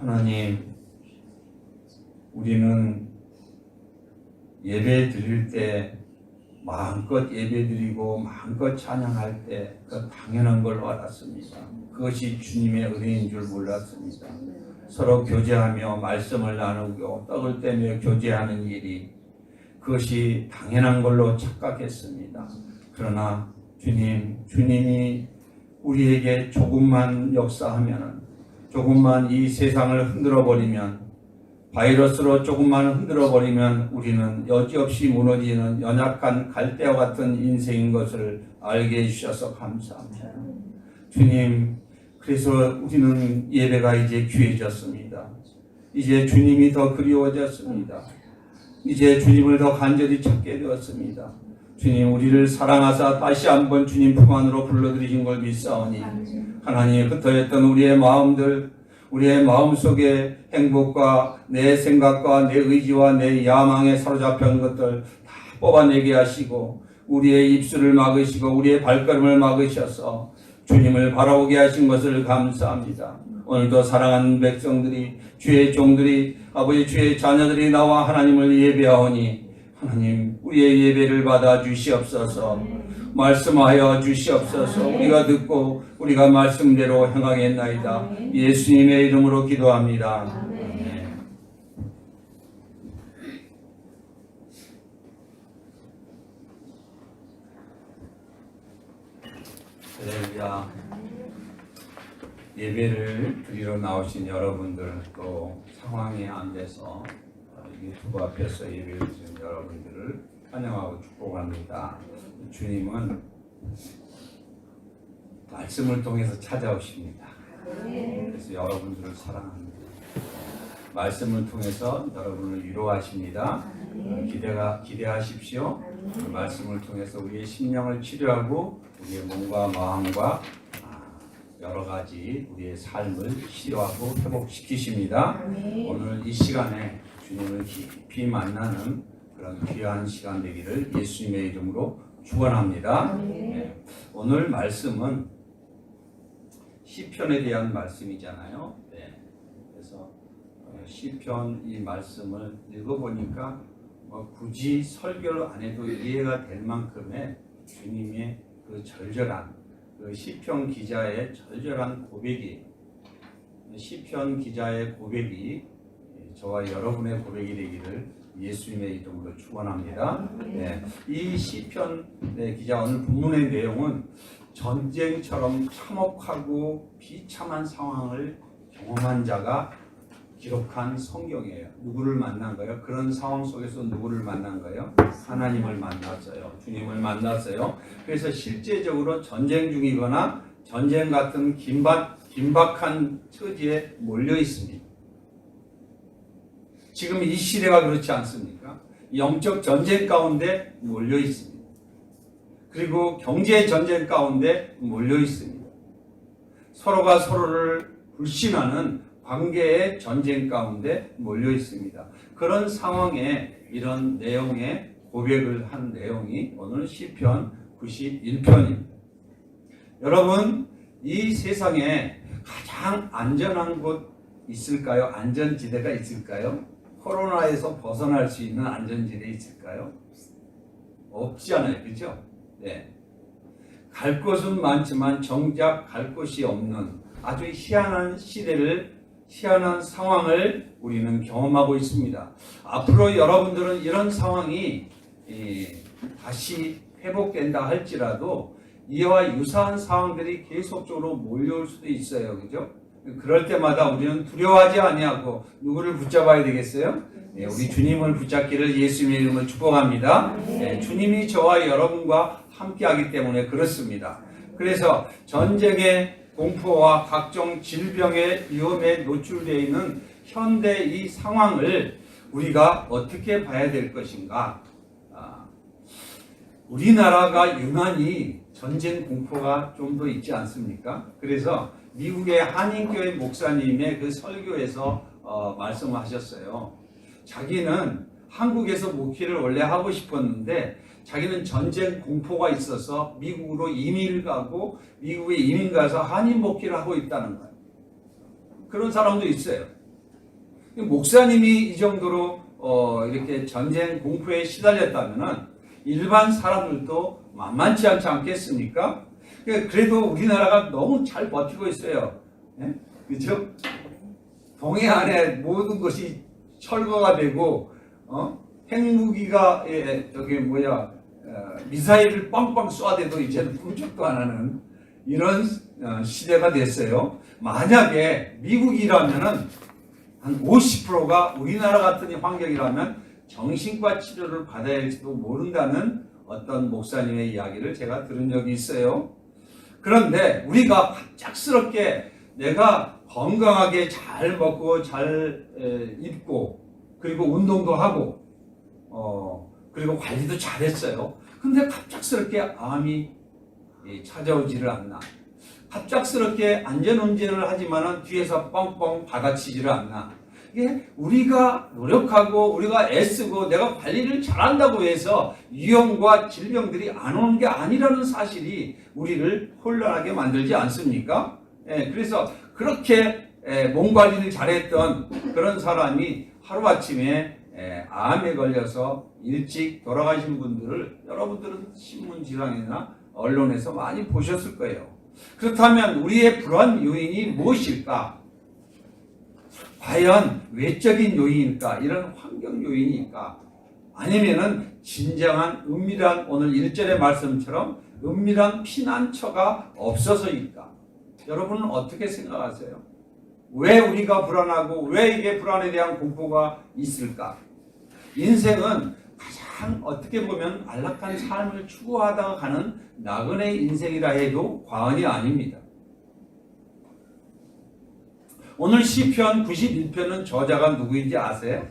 하나님, 우리는 예배 드릴 때 마음껏 예배 드리고 마음껏 찬양할 때 그 당연한 걸 알았습니다. 그것이 주님의 은혜인 줄 몰랐습니다. 서로 교제하며 말씀을 나누고 떡을 떼며 교제하는 일이 그것이 당연한 걸로 착각했습니다. 그러나 주님이 우리에게 조금만 역사하면, 조금만 이 세상을 흔들어 버리면, 바이러스로 조금만 흔들어 버리면 우리는 여지없이 무너지는 연약한 갈대와 같은 인생인 것을 알게 해주셔서 감사합니다. 주님, 그래서 우리는 예배가 이제 귀해졌습니다. 이제 주님이 더 그리워졌습니다. 이제 주님을 더 간절히 찾게 되었습니다. 주님, 우리를 사랑하사 다시 한번 주님 품 안으로 불러들이신 걸 믿사오니 하나님, 흩어졌던 우리의 마음들, 우리의 마음속에 행복과 내 생각과 내 의지와 내 야망에 사로잡힌 것들 다 뽑아내게 하시고 우리의 입술을 막으시고 우리의 발걸음을 막으셔서 주님을 바라보게 하신 것을 감사합니다. 오늘도 사랑하는 백성들이, 주의 종들이, 아버지 주의 자녀들이 나와 하나님을 예배하오니 하나님, 우리의 예배를 받아 주시옵소서. 말씀하여 주시옵소서. 우리가 듣고 우리가 말씀대로 행하겠나이다. 예수님의 이름으로 기도합니다. 아멘. 할렐루야. 예배를 드리러 나오신 여러분들, 또 상황에 앉아서 유튜브 앞에서 예배를 드리는 여러분들을 환영하고 축복합니다. 주님은 말씀을 통해서 찾아오십니다. 그래서 여러분들을 사랑합니다. 말씀을 통해서 여러분을 위로하십니다. 기대하십시오. 그 말씀을 통해서 우리의 심령을 치료하고 우리의 몸과 마음과 여러 가지 우리의 삶을 치료하고 회복시키십니다. 오늘 이 시간에 주님을 깊이 만나는 그런 귀한 시간 되기를 예수님의 이름으로 축원합니다. 네. 오늘 말씀은 시편에 대한 말씀이잖아요. 네. 그래서 시편 이 말씀을 읽어보니까 굳이 설교를 안 해도 이해가 될 만큼의 주님의 그 절절한 그 시편 기자의 절절한 고백이, 시편 기자의 고백이 저와 여러분의 고백이 되기를 예수님의 이름으로 축원합니다. 네. 이 시편 기자 오늘 본문의 내용은 전쟁처럼 참혹하고 비참한 상황을 경험한 자가 기록한 성경이에요. 누구를 만난 거예요? 그런 상황 속에서 누구를 만난 거예요? 하나님을 만났어요. 주님을 만났어요. 그래서 실제적으로 전쟁 중이거나 전쟁 같은 긴박한 처지에 몰려 있습니다. 지금 이 시대가 그렇지 않습니까? 영적 전쟁 가운데 몰려 있습니다. 그리고 경제 전쟁 가운데 몰려 있습니다. 서로가 서로를 불신하는 관계의 전쟁 가운데 몰려 있습니다. 그런 상황에 이런 내용의 고백을 한 내용이 오늘 시편 91편입니다. 여러분, 이 세상에 가장 안전한 곳 있을까요? 안전지대가 있을까요? 코로나에서 벗어날 수 있는 안전지대 있을까요? 없잖아요. 그렇죠? 네. 갈 곳은 많지만 정작 갈 곳이 없는 아주 희한한 시대를, 희한한 상황을 우리는 경험하고 있습니다. 앞으로 여러분들은 이런 상황이 다시 회복된다 할지라도 이와 유사한 상황들이 계속적으로 몰려올 수도 있어요. 그죠? 그럴 때마다 우리는 두려워하지 아니하고 누구를 붙잡아야 되겠어요? 네, 우리 주님을 붙잡기를 예수님의 이름으로 축복합니다. 네, 주님이 저와 여러분과 함께하기 때문에 그렇습니다. 그래서 전쟁의 공포와 각종 질병의 위험에 노출되어 있는 현대 이 상황을 우리가 어떻게 봐야 될 것인가? 우리나라가 유난히 전쟁 공포가 좀 더 있지 않습니까? 그래서 미국의 한인교회 목사님의 그 설교에서 말씀하셨어요. 자기는 한국에서 목회를 원래 하고 싶었는데 자기는 전쟁 공포가 있어서 미국으로 이민을 가고 미국에 이민 가서 한인 목회를 하고 있다는 거예요. 그런 사람도 있어요. 목사님이 이 정도로 이렇게 전쟁 공포에 시달렸다면은 일반 사람들도 만만치 않지 않겠습니까? 그래도 우리나라가 너무 잘 버티고 있어요. 예? 그죠? 동해안에 모든 것이 철거가 되고, 핵무기가, 미사일을 빵빵 쏴대도 이제는 꿈쩍도 안 하는 이런 시대가 됐어요. 만약에 미국이라면은 한 50%가 우리나라 같은 환경이라면 정신과 치료를 받아야 할지도 모른다는 어떤 목사님의 이야기를 제가 들은 적이 있어요. 그런데 우리가 갑작스럽게 내가 건강하게 잘 먹고 잘 입고 그리고 운동도 하고 그리고 관리도 잘했어요. 근데 갑작스럽게 암이 찾아오지를 않나. 갑작스럽게 안전운전을 하지만은 뒤에서 뻥뻥 받아치지를 않나. 이게 우리가 노력하고 우리가 애쓰고 내가 관리를 잘한다고 해서 위험과 질병들이 안 오는 게 아니라는 사실이 우리를 혼란하게 만들지 않습니까? 그래서 그렇게 몸 관리를 잘했던 그런 사람이 하루아침에 암에 걸려서 일찍 돌아가신 분들을 여러분들은 신문지상이나 언론에서 많이 보셨을 거예요. 그렇다면 우리의 불안 요인이 무엇일까? 과연 외적인 요인일까? 이런 환경 요인일까? 아니면은 진정한 은밀한 오늘 1절의 말씀처럼 은밀한 피난처가 없어서일까? 여러분은 어떻게 생각하세요? 왜 우리가 불안하고 왜 이게 불안에 대한 공포가 있을까? 인생은 가장 어떻게 보면 안락한 삶을 추구하다가 가는 나그네 인생이라 해도 과언이 아닙니다. 오늘 시편 91편은 저자가 누구인지 아세요?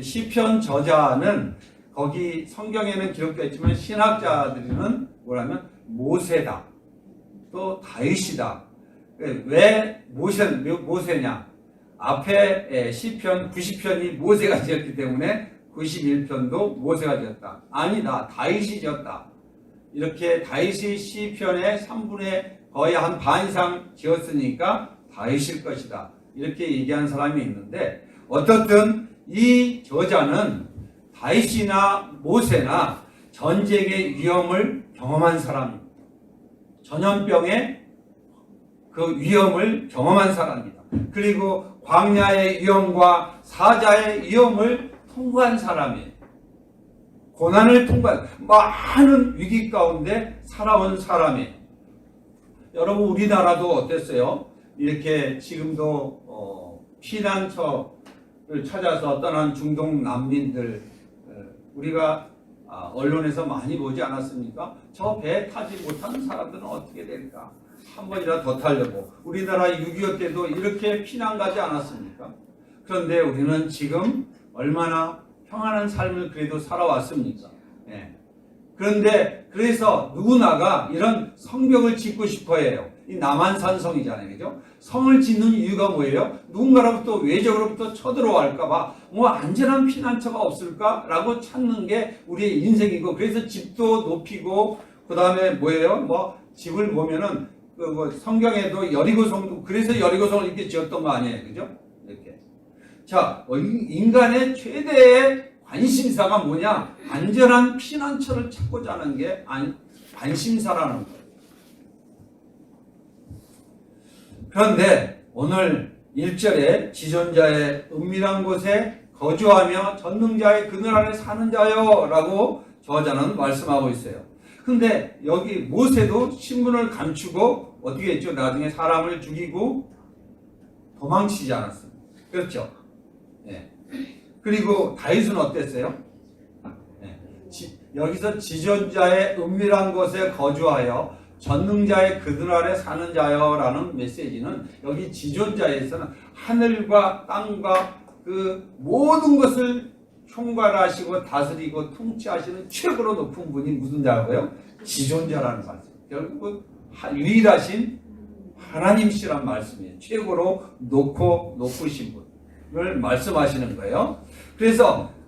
시편 저자는 거기 성경에는 기록되어 있지만 신학자들은 뭐라면 모세다. 또 다윗이다. 왜 모세냐? 앞에 시편 90편이 모세가 지었기 때문에 91편도 모세가 지었다. 아니다. 다윗이 지었다. 이렇게 다윗이 시편의 3분의 거의 한 반 이상 지었으니까 다윗일 것이다. 이렇게 얘기한 사람이 있는데 어떻든 이 저자는 다윗이나 모세나 전쟁의 위험을 경험한 사람입니다. 전염병의 그 위험을 경험한 사람입니다. 그리고 광야의 위험과 사자의 위험을 통과한 사람이에요. 고난을 통과한 많은 위기 가운데 살아온 사람이에요. 여러분 우리나라도 어땠어요? 이렇게 지금도 피난처를 찾아서 떠난 중동 난민들 우리가 언론에서 많이 보지 않았습니까? 저 배 타지 못하는 사람들은 어떻게 될까? 한 번이라도 더 타려고. 우리나라 6.25 때도 이렇게 피난 가지 않았습니까? 그런데 우리는 지금 얼마나 평안한 삶을 그래도 살아왔습니까? 그런데 그래서 누구나가 이런 성벽을 짓고 싶어 해요. 이 남한산 성이잖아요. 그죠? 성을 짓는 이유가 뭐예요? 누군가로부터 외적으로부터 쳐들어갈까봐 뭐 안전한 피난처가 없을까라고 찾는 게 우리의 인생이고 그래서 집도 높이고 그 다음에 뭐예요? 뭐 집을 보면은 성경에도 여리고성도 그래서 여리고성을 이렇게 지었던 거 아니에요. 그죠? 이렇게. 자, 인간의 최대의 관심사가 뭐냐? 안전한 피난처를 찾고자 하는 게 관심사라는 거예요. 그런데 오늘 1절에 지존자의 은밀한 곳에 거주하며 전능자의 그늘 아래 사는 자요 라고 저자는 말씀하고 있어요. 근데 여기 모세도 신분을 감추고 어떻게 했죠? 나중에 사람을 죽이고 도망치지 않았습니다. 그렇죠? 그리고 다윗은 어땠어요? 여기서 지존자의 은밀한 곳에 거주하여 전능자의 그늘 아래 사는 자여 라는 메시지는 여기 지존자에서는 하늘과 땅과 그 모든 것을 총괄하시고 다스리고 통치하시는 최고로 높은 분이 무슨 자고요? 지존자라는 말씀. 결국 유일하신 하나님이시란 말씀이에요. 최고로 높으신 분을 말씀하시는 거예요.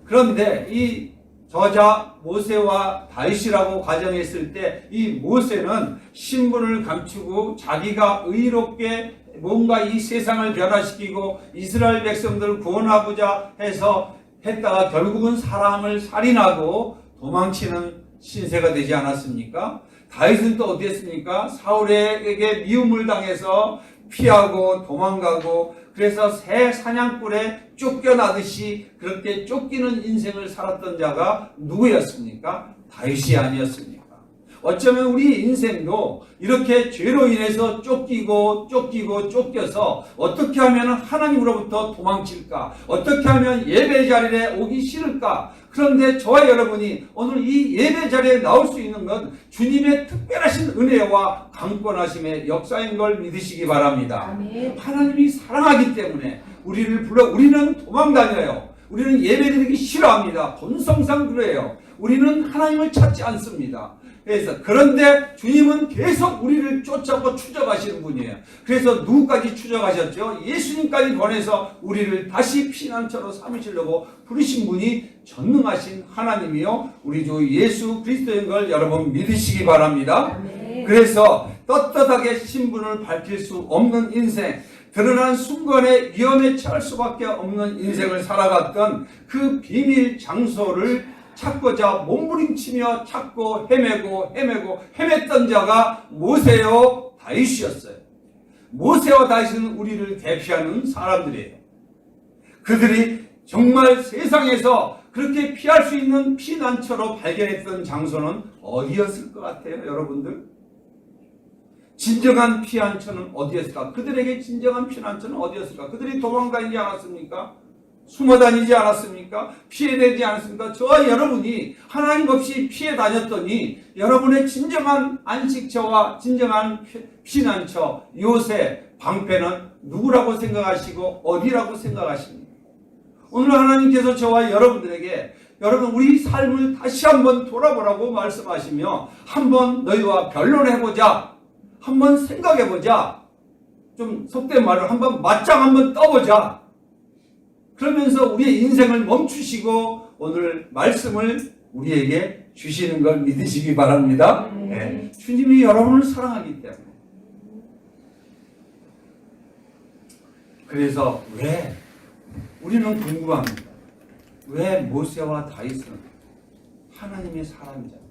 그런데 이 저자 모세와 다윗이라고 가정했을 때 이 모세는 신분을 감추고 자기가 의롭게 뭔가 이 세상을 변화시키고 이스라엘 백성들을 구원하고자 해서 했다가 결국은 사람을 살인하고 도망치는 신세가 되지 않았습니까? 다윗은 또 어땠습니까? 사울에게 미움을 당해서 피하고 도망가고 그래서 새 사냥꾼에 쫓겨나듯이 그렇게 쫓기는 인생을 살았던 자가 누구였습니까? 다윗이 아니었습니까? 어쩌면 우리 인생도 이렇게 죄로 인해서 쫓겨서 어떻게 하면 하나님으로부터 도망칠까? 어떻게 하면 예배 자리에 오기 싫을까? 그런데 저와 여러분이 오늘 이 예배 자리에 나올 수 있는 건 주님의 특별하신 은혜와 강권하심의 역사인 걸 믿으시기 바랍니다. 아멘. 하나님이 사랑하기 때문에 우리를 불러 우리는 도망다녀요. 우리는 예배드리기 싫어합니다. 본성상 그래요. 우리는 하나님을 찾지 않습니다. 그래서 그런데 주님은 계속 우리를 쫓아고 추적하시는 분이에요. 그래서 누구까지 추적하셨죠? 예수님까지 보내서 우리를 다시 피난처로 삼으시려고 부르신 분이 전능하신 하나님이요 우리 주 예수 그리스도인 걸 여러분 믿으시기 바랍니다. 아멘. 그래서 떳떳하게 신분을 밝힐 수 없는 인생, 드러난 순간에 위험에 처할 수밖에 없는 인생을 살아갔던 그 비밀 장소를 찾고자 몸부림치며 찾고 헤맸던 자가 모세요 다윗이었어요. 모세와 다윗은 우리를 대표하는 사람들이에요. 그들이 정말 세상에서 그렇게 피할 수 있는 피난처로 발견했던 장소는 어디였을 것 같아요, 여러분들? 진정한 피난처는 어디였을까? 그들에게 진정한 피난처는 어디였을까? 그들이 도망다니지 않았습니까? 숨어 다니지 않았습니까? 피해 다니지 않았습니까? 저와 여러분이 하나님 없이 피해 다녔더니 여러분의 진정한 안식처와 진정한 피난처, 요새, 방패는 누구라고 생각하시고 어디라고 생각하십니까? 오늘 하나님께서 저와 여러분들에게 여러분 우리 삶을 다시 한번 돌아보라고 말씀하시며 한번 너희와 변론해보자. 한번 생각해보자. 좀 속된 말로 한번 맞짱 한번 떠보자. 그러면서 우리의 인생을 멈추시고 오늘 말씀을 우리에게 주시는 걸 믿으시기 바랍니다. 네. 주님이 여러분을 사랑하기 때문에. 그래서 왜 우리는 궁금합니다. 왜 모세와 다윗은 하나님의 사람이잖아요.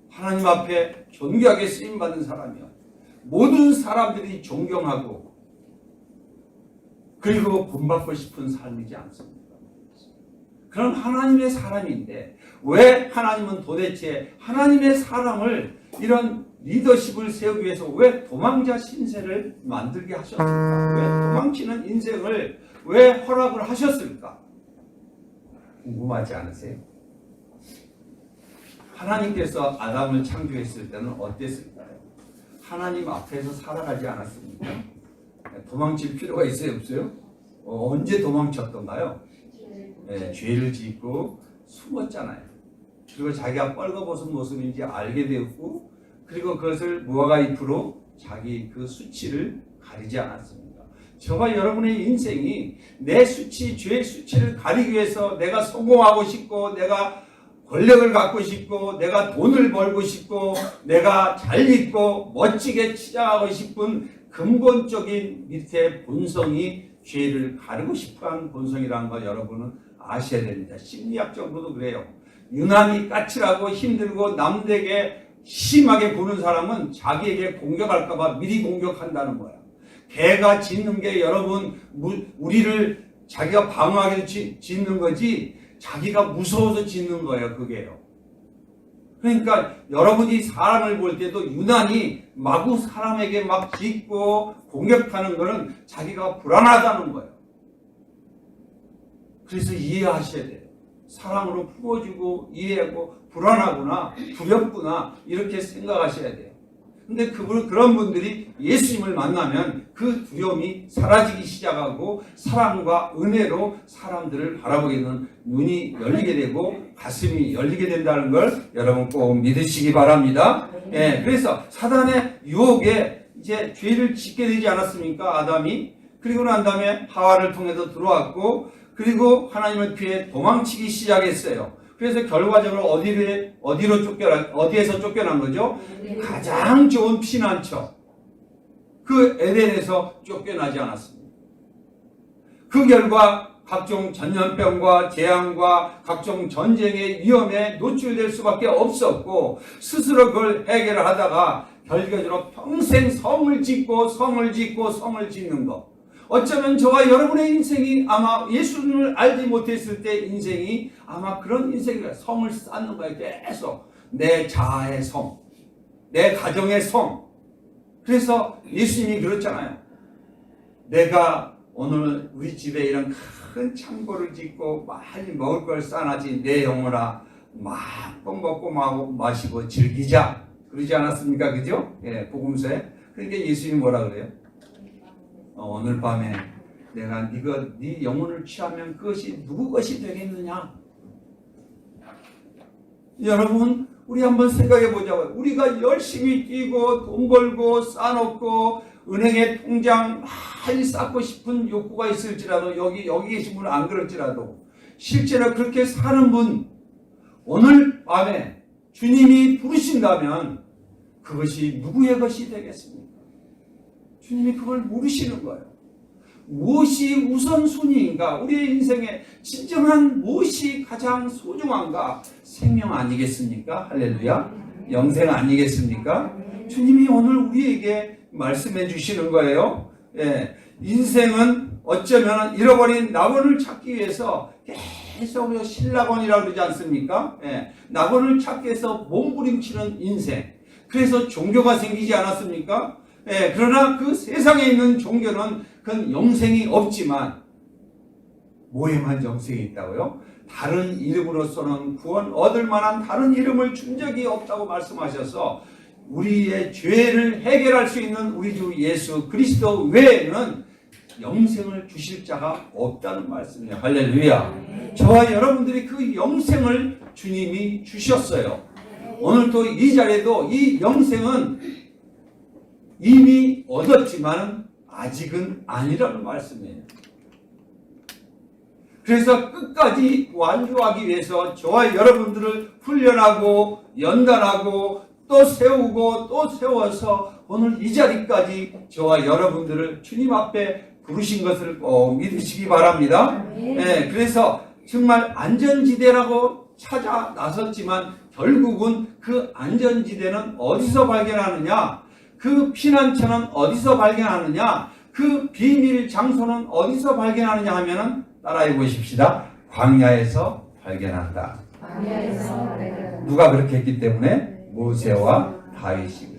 하나님 앞에 존귀하게 쓰임받은 사람이요. 모든 사람들이 존경하고 그리고 본받고 싶은 삶이지 않습니까? 그런 하나님의 사람인데 왜 하나님은 도대체 하나님의 사람을 이런 리더십을 세우기 위해서 왜 도망자 신세를 만들게 하셨을까? 왜 도망치는 인생을 왜 허락을 하셨을까? 궁금하지 않으세요? 하나님께서 아담을 창조했을 때는 어땠을까요? 하나님 앞에서 살아가지 않았습니까? 도망칠 필요가 있어요, 없어요? 언제 도망쳤던가요? 죄를 짓고 숨었잖아요. 그리고 자기가 뻘거벗은 모습인지 알게 되었고, 그리고 그것을 무화과 잎으로 자기 그 수치를 가리지 않았습니다. 저와 여러분의 인생이 내 수치, 죄의 수치를 가리기 위해서 내가 성공하고 싶고, 내가 권력을 갖고 싶고, 내가 돈을 벌고 싶고, 내가 잘 입고 멋지게 치장하고 싶은 근본적인 밑에 본성이 죄를 가르고 싶어하는 본성이라는 걸 여러분은 아셔야 됩니다. 심리학적으로도 그래요. 유난히 까칠하고 힘들고 남에게 심하게 구는 사람은 자기에게 공격할까봐 미리 공격한다는 거야. 개가 짖는 게 여러분 우리를 자기가 방어하게 짖는 거지 자기가 무서워서 짖는 거예요. 그게요. 그러니까 여러분이 사람을 볼 때도 유난히 마구 사람에게 막 짖고 공격하는 거는 자기가 불안하다는 거예요. 그래서 이해하셔야 돼요. 사랑으로 품어주고 이해하고 불안하구나, 두렵구나 이렇게 생각하셔야 돼요. 근데 그런 분들이 예수님을 만나면 그 두려움이 사라지기 시작하고 사랑과 은혜로 사람들을 바라보게 되는 눈이 열리게 되고 가슴이 열리게 된다는 걸 여러분 꼭 믿으시기 바랍니다. 예, 그래서 사단의 유혹에 이제 죄를 짓게 되지 않았습니까? 아담이. 그리고 난 다음에 하와를 통해서 들어왔고 그리고 하나님을 피해 도망치기 시작했어요. 그래서 결과적으로 어디에서 쫓겨난 거죠? 가장 좋은 피난처. 그 에덴에서 쫓겨나지 않았습니다. 그 결과 각종 전염병과 재앙과 각종 전쟁의 위험에 노출될 수밖에 없었고 스스로 그걸 해결을 하다가 결과적으로 평생 성을 짓고 성을 짓고 성을 짓는 것. 어쩌면 저와 여러분의 인생이 아마 예수님을 알지 못했을 때 인생이 아마 그런 인생이에요. 성을 쌓는 거예요. 계속 내 자아의 성, 내 가정의 성. 그래서 예수님이 그랬잖아요. 내가 오늘 우리 집에 이런 큰 창고를 짓고 많이 먹을 걸 쌓아놨지 내 영혼아 마음껏 먹고 마시고 즐기자. 그러지 않았습니까? 그죠? 예, 복음서에. 그러니까 예수님이 뭐라 그래요? 오늘 밤에 내가 네 영혼을 취하면 그것이 누구 것이 되겠느냐? 여러분, 우리 한번 생각해 보자고요. 우리가 열심히 뛰고 돈 벌고 쌓아놓고 은행에 통장 많이 쌓고 싶은 욕구가 있을지라도 여기 계신 분은 안 그럴지라도 실제로 그렇게 사는 분 오늘 밤에 주님이 부르신다면 그것이 누구의 것이 되겠습니까? 주님이 그걸 물으시는 거예요. 무엇이 우선순위인가? 우리의 인생에 진정한 무엇이 가장 소중한가? 생명 아니겠습니까? 할렐루야. 영생 아니겠습니까? 주님이 오늘 우리에게 말씀해 주시는 거예요. 예, 인생은 어쩌면 잃어버린 낙원을 찾기 위해서 계속 신낙원이라고 그러지 않습니까? 예, 낙원을 찾기 위해서 몸부림치는 인생. 그래서 종교가 생기지 않았습니까? 예, 그러나 그 세상에 있는 종교는 그건 영생이 없지만 뭐에만 영생이 있다고요? 다른 이름으로서는 구원 얻을 만한 다른 이름을 준 적이 없다고 말씀하셔서 우리의 죄를 해결할 수 있는 우리 주 예수 그리스도 외에는 영생을 주실 자가 없다는 말씀이에요. 할렐루야. 저와 여러분들이 그 영생을 주님이 주셨어요. 오늘 또 이 자리에도 이 영생은 이미 얻었지만 아직은 아니라는 말씀이에요. 그래서 끝까지 완주하기 위해서 저와 여러분들을 훈련하고 연단하고 또 세우고 또 세워서 오늘 이 자리까지 저와 여러분들을 주님 앞에 부르신 것을 꼭 믿으시기 바랍니다. 네, 그래서 정말 안전지대라고 찾아 나섰지만 결국은 그 안전지대는 어디서 발견하느냐? 그 피난처는 어디서 발견하느냐? 그 비밀 장소는 어디서 발견하느냐 하면은 따라해 보십시다. 광야에서 발견한다. 누가 그렇게 했기 때문에? 모세와 다윗이.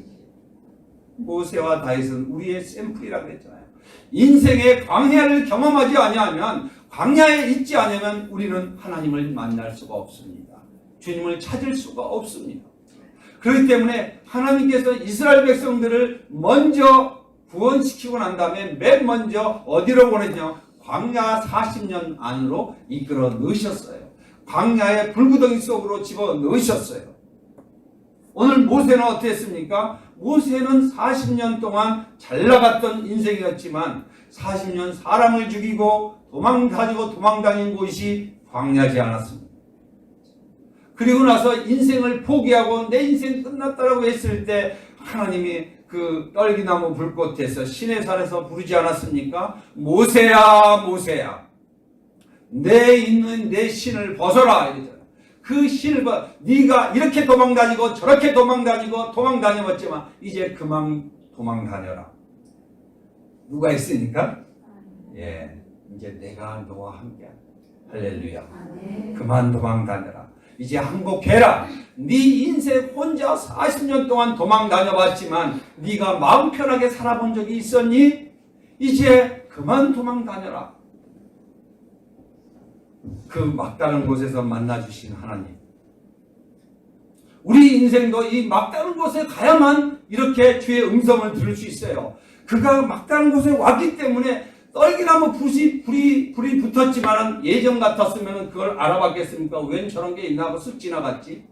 모세와 다윗은 우리의 샘플이라고 했잖아요. 인생의 광야를 경험하지 아니하면, 광야에 있지 않으면 우리는 하나님을 만날 수가 없습니다. 주님을 찾을 수가 없습니다. 그렇기 때문에 하나님께서 이스라엘 백성들을 먼저 구원시키고 난 다음에 맨 먼저 어디로 보내냐? 광야 40년 안으로 이끌어 넣으셨어요. 광야의 불구덩이 속으로 집어 넣으셨어요. 오늘 모세는 어땠습니까? 모세는 40년 동안 잘 나갔던 인생이었지만 40년 사람을 죽이고 도망다닌 곳이 광야지 않았습니다. 그리고 나서 인생을 포기하고 내 인생 끝났다라고 했을 때 하나님이 그 떨기나무 불꽃에서 시내산에서 부르지 않았습니까? 모세야 모세야 내 있는 내 신을 벗어라 이랬잖아요. 그 신을 네가 이렇게 도망다니고 저렇게 도망다녀봤지만 이제 그만 도망다녀라. 누가 있으니까? 예, 이제 내가 너와 함께한다. 할렐루야. 그만 도망다녀라. 이제 항복해라. 네 인생 혼자 40년 동안 도망다녀봤지만 네가 마음 편하게 살아본 적이 있었니? 이제 그만 도망다녀라. 그 막다른 곳에서 만나주신 하나님. 우리 인생도 이 막다른 곳에 가야만 이렇게 주의 음성을 들을 수 있어요. 그가 막다른 곳에 왔기 때문에 떨기나무 불이 붙었지만 예전 같았으면 그걸 알아봤겠습니까? 웬 저런 게 있나 하고 쓱 지나갔지.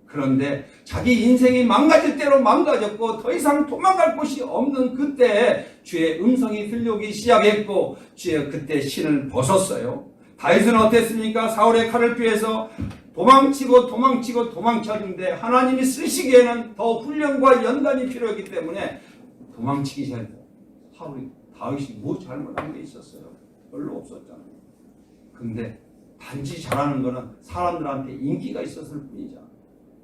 그런데 자기 인생이 망가질 대로 망가졌고 더 이상 도망갈 곳이 없는 그때 주의 음성이 들려오기 시작했고 주의 그때 신을 벗었어요. 다윗은 어땠습니까? 사울의 칼을 피해서 도망쳤는데 하나님이 쓰시기에는 더 훈련과 연단이 필요했기 때문에 도망치기 시작했어요. 다윗이 뭐 잘못한 게 있었어요? 별로 없었잖아요. 근데 단지 잘하는 거는 사람들한테 인기가 있었을 뿐이잖아.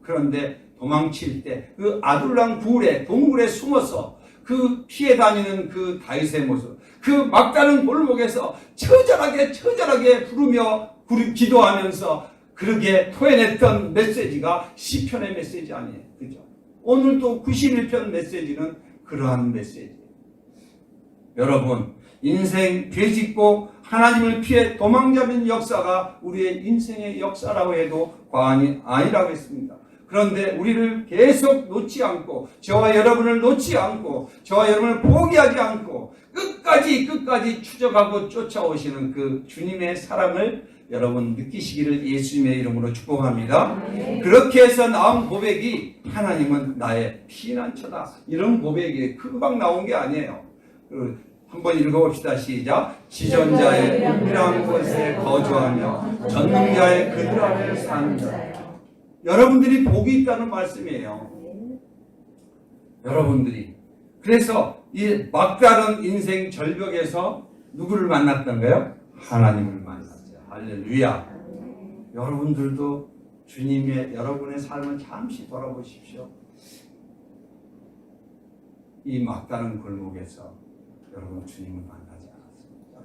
그런데 도망칠 때 그 아둘람 굴에 동굴에 숨어서 그 피해 다니는 그 다윗의 모습, 그 막다른 골목에서 처절하게 부르며 기도하면서 그렇게 토해냈던 메시지가 시편의 메시지 아니에요. 그죠? 오늘도 91편 메시지는 그러한 메시지예요. 여러분, 인생 되짚고 하나님을 피해 도망잡는 역사가 우리의 인생의 역사라고 해도 과언이 아니라고 했습니다. 그런데 우리를 계속 놓지 않고, 저와 여러분을 놓지 않고, 저와 여러분을 포기하지 않고 끝까지 추적하고 쫓아오시는 그 주님의 사랑을 여러분 느끼시기를 예수님의 이름으로 축복합니다. 그렇게 해서 나온 고백이 하나님은 나의 피난처다, 이런 고백이 금방 나온 게 아니에요. 한번 읽어봅시다. 시작. 지존자의 은밀한 곳에 거주하며 전능자의 그들 아래 사는 자. 여러분들이 복이 있다는 말씀이에요. 여러분들이. 그래서 이 막다른 인생 절벽에서 누구를 만났던가요? 하나님을 만났죠. 할렐루야. 여러분들도 주님의 여러분의 삶을 잠시 돌아보십시오. 이 막다른 골목에서 여러분 주님을 만나지 않았습니까?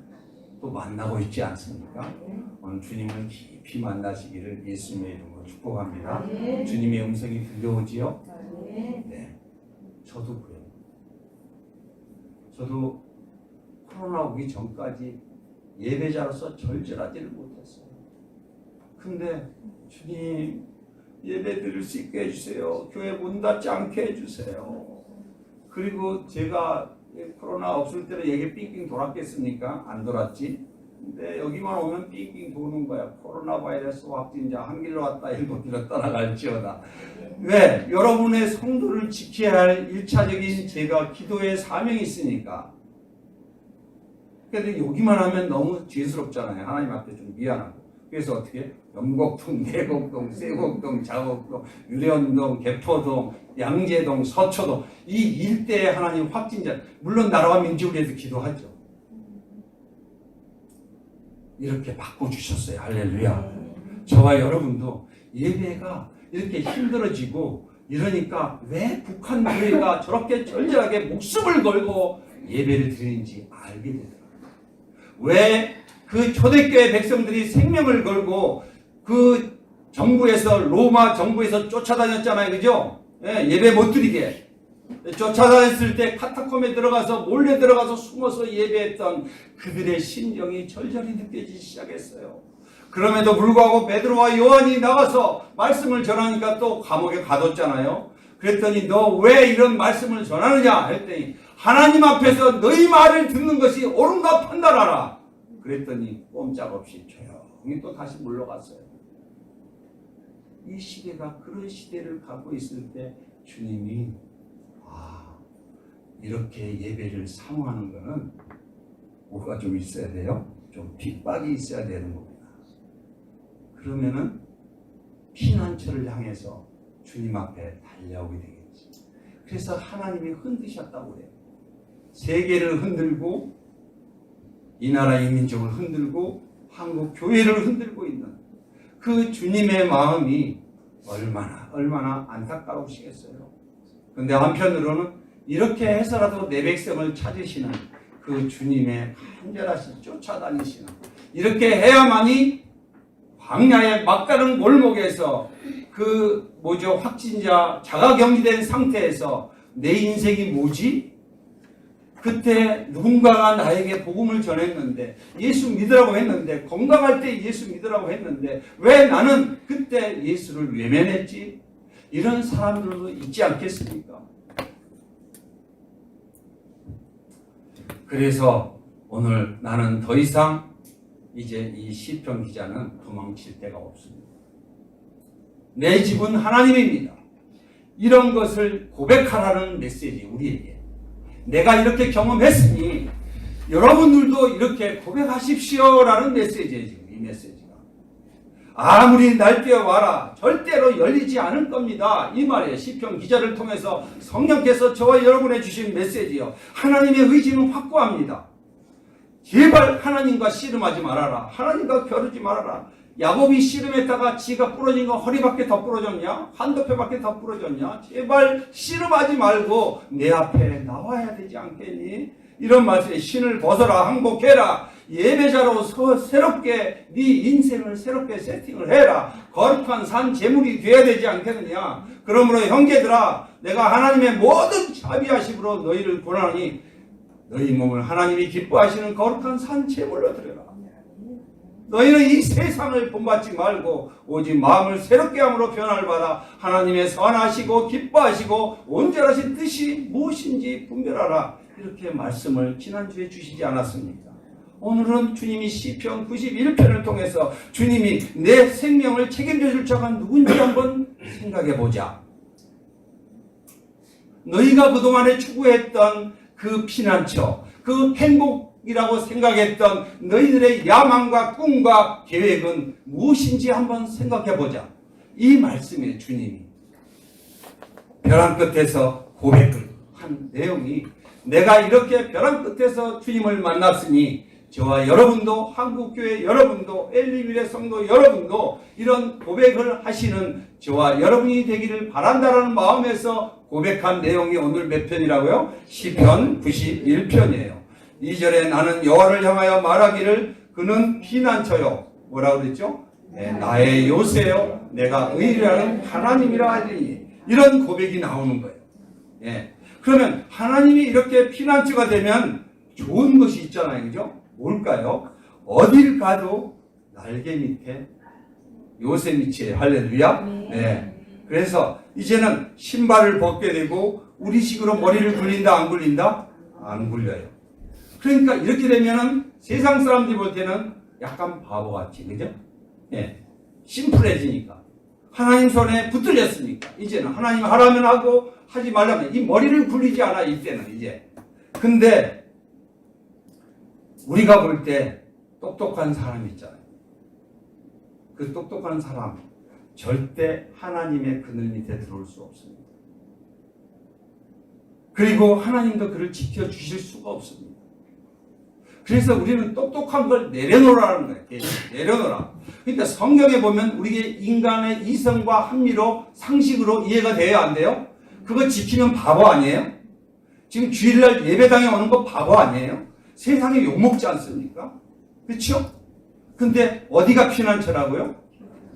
또 만나고 있지 않습니까? 오늘 주님을 깊이 만나시기를 예수님의 이름으로 축복합니다. 주님의 음성이 들려오지요? 네. 저도 그래요. 저도 코로나 오기 전까지 예배자로서 절절하지를 못했어요. 근데 주님, 예배 드릴 수 있게 해주세요. 교회 문 닫지 않게 해주세요. 그리고 제가 코로나 없을 때는 얘기 삥삥 돌았겠습니까? 안 돌았지. 근데 여기만 오면 삥삥 도는 거야. 코로나 바이러스 확진자 한 길로 왔다 일곱 길로 떠나갈지어다. 왜? 여러분의 성도를 지켜야 할 1차적인 제가 기도의 사명이 있으니까. 근데 여기만 하면 너무 죄스럽잖아요. 하나님 앞에 좀 미안하고. 그래서 어떻게? 영곡동, 내곡동, 세곡동, 자곡동, 유래원동, 개포동, 양재동, 서초동, 이 일대에 하나님 확진자, 물론 나라와 민족을 위해서 기도하죠. 이렇게 바꿔주셨어요. 할렐루야. 저와 여러분도 예배가 이렇게 힘들어지고 이러니까 왜 북한 교회가 저렇게 절절하게 목숨을 걸고 예배를 드리는지 알게 되더라고요. 왜 그 초대교회 백성들이 생명을 걸고 그 정부에서, 로마 정부에서 쫓아다녔잖아요. 그죠? 예배 못 드리게. 쫓아다녔을 때 카타콤에 들어가서 몰래 들어가서 숨어서 예배했던 그들의 심정이 절절히 느껴지기 시작했어요. 그럼에도 불구하고 베드로와 요한이 나가서 말씀을 전하니까 또 감옥에 가뒀잖아요. 그랬더니 너 왜 이런 말씀을 전하느냐 했더니 하나님 앞에서 너희 말을 듣는 것이 옳은가 판단하라. 그랬더니 꼼짝없이 조용히 또 다시 물러갔어요. 이 시대가 그런 시대를 갖고 있을 때 주님이 이렇게 예배를 사모하는 것은 뭐가 좀 있어야 돼요? 좀 핍박이 있어야 되는 겁니다. 그러면은 피난처를 향해서 주님 앞에 달려오게 되겠지. 그래서 하나님이 흔드셨다고 그래요. 세계를 흔들고 이 나라의 민족을 흔들고 한국 교회를 흔들고 있는 그 주님의 마음이 얼마나 안타까우시겠어요. 그런데 한편으로는 이렇게 해서라도 내 백성을 찾으시는 그 주님의 간절하신 쫓아다니시는, 이렇게 해야만이 광야의 막다른 골목에서 그 확진자 자가격리된 상태에서 내 인생이 뭐지? 그때 누군가가 나에게 복음을 전했는데, 예수 믿으라고 했는데, 건강할 때 예수 믿으라고 했는데 왜 나는 그때 예수를 외면했지? 이런 사람들도 있지 않겠습니까? 그래서 오늘 나는 더 이상 이제 이 시편 기자는 도망칠 데가 없습니다. 내 집은 하나님입니다. 이런 것을 고백하라는 메시지, 우리에게. 내가 이렇게 경험했으니 여러분들도 이렇게 고백하십시오라는 메시지예요. 지금 이 메시지가. 아무리 날뛰어 와라 절대로 열리지 않을 겁니다. 이 말에 시편 기자를 통해서 성령께서 저와 여러분에 주신 메시지요. 하나님의 의지는 확고합니다. 제발 하나님과 씨름하지 말아라. 하나님과 겨루지 말아라. 야곱이 씨름했다가 지가 부러진 거 허리밖에 더 부러졌냐? 한두 펴밖에 더 부러졌냐? 제발 씨름하지 말고 내 앞에 나와야 되지 않겠니? 이런 말씀에 신을 벗어라, 항복해라. 예배자로 새롭게 네 인생을 새롭게 세팅을 해라. 거룩한 산 제물이 되어야 되지 않겠느냐? 그러므로 형제들아, 내가 하나님의 모든 자비하심으로 너희를 권하니 너희 몸을 하나님이 기뻐하시는 거룩한 산 제물로 드려라. 너희는 이 세상을 본받지 말고 오직 마음을 새롭게 함으로 변화를 받아 하나님의 선하시고 기뻐하시고 온전하신 뜻이 무엇인지 분별하라. 이렇게 말씀을 지난주에 주시지 않았습니까? 오늘은 주님이 시편 91편을 통해서 주님이 내 생명을 책임져 줄 자가 누군지 한번 생각해 보자. 너희가 그동안에 추구했던 그 피난처, 그 행복이라고 생각했던 너희들의 야망과 꿈과 계획은 무엇인지 한번 생각해 보자. 이 말씀에 주님이 벼랑 끝에서 고백을 한 내용이, 내가 이렇게 벼랑 끝에서 주님을 만났으니 저와 여러분도, 한국교회 여러분도, 엘리밀의 성도 여러분도 이런 고백을 하시는 저와 여러분이 되기를 바란다라는 마음에서 고백한 내용이 오늘 몇 편이라고요? 시편 91편이에요. 2절에 나는 여호와를 향하여 말하기를 그는 피난처요. 뭐라고 그랬죠? 네, 나의 요새요. 내가 의리하는 하나님이라 하리니. 이런 고백이 나오는 거예요. 예. 그러면 하나님이 이렇게 피난처가 되면 좋은 것이 있잖아요. 그죠? 뭘까요? 어딜 가도 날개 밑에 요새 밑에 할렐루야. 네. 그래서 이제는 신발을 벗게 되고 우리식으로 머리를 굴린다 안 굴린다? 안 굴려요. 그러니까 이렇게 되면은 세상 사람들이 볼 때는 약간 바보같이, 그죠? 예. 심플해지니까. 하나님 손에 붙들렸으니까. 이제는 하나님 하라면 하고 하지 말라면 이 머리를 굴리지 않아, 이때는 이제. 근데 우리가 볼 때 똑똑한 사람 있잖아요. 그 똑똑한 사람 절대 하나님의 그늘 밑에 들어올 수 없습니다. 그리고 하나님도 그를 지켜주실 수가 없습니다. 그래서 우리는 똑똑한 걸 내려놓으라는 거예요. 내려놓으라. 그러니까 성경에 보면 우리의 인간의 이성과 합리로 상식으로 이해가 돼야 안 돼요? 그거 지키면 바보 아니에요? 지금 주일날 예배당에 오는 거 바보 아니에요? 세상에 욕먹지 않습니까? 그렇죠? 근데 어디가 피난처라고요?